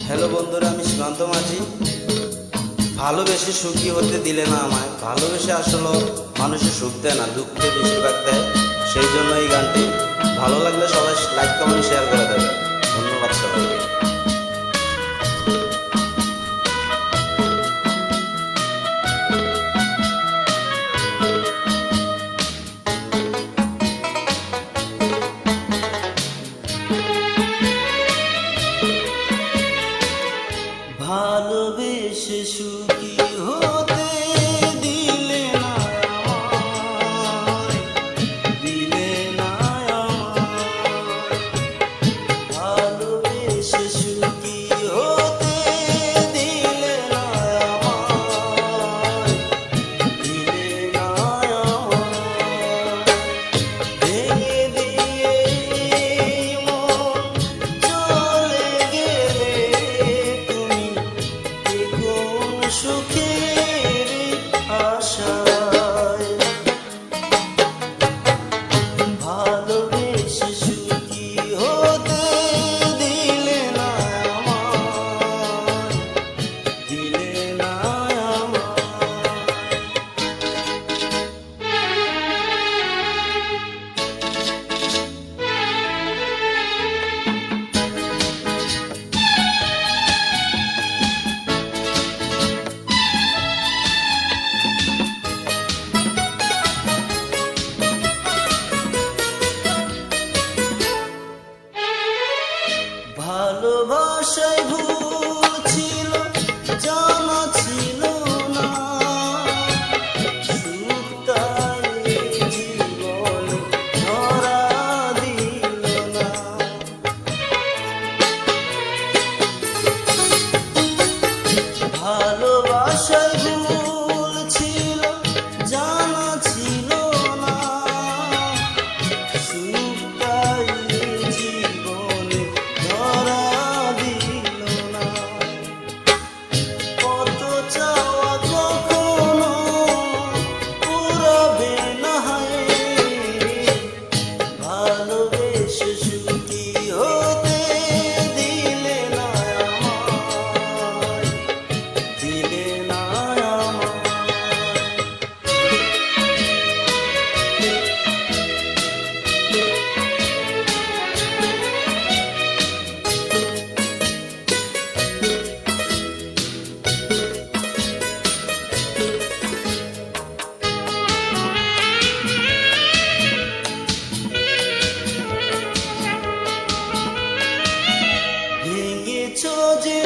Hello বন্ধুরা, আমি সীমান্ত মাঝি। ভালোবেসে সুখী হতে দিলে না আমায়, ভালোবেসে আসলে মানুষের সুখ দেয় না, দুঃখে বেশিরভাগ দেয়। সেই জন্য এই গানটি ভালো লাগলে সবাই লাইক কমেন্ট শেয়ার করে দেবে। ধন্যবাদ সবাইকে। ভালোবেসে সুখী হতে দিলে না আমায়, দিলে না আমায়। ভালোবেসে সুখী হতে দিলে না আমায়, দিলে না আমায়। ভেঙে দিয়ে মন চলে গেলে তুমি কোন সুখের আশায়। ভালোবেসে সুখী হতে দিলে না আমায়, দিলে না আমায়। ভালোবাসায় ভুল ছিল, জানা ছিল না, সুখ তাই জীবনে ধরা দিল না। ভালোবাসায় ভুল ছিল, জানা ছিল না, সুখ তাই জীবনে ধরা দিল না। কত চাওয়া কখনো পুরাবে না হয়, ভালোবেসে সুখী হতে দিলে না আমায়, দিলে না আমায়। ভেঙেছো যে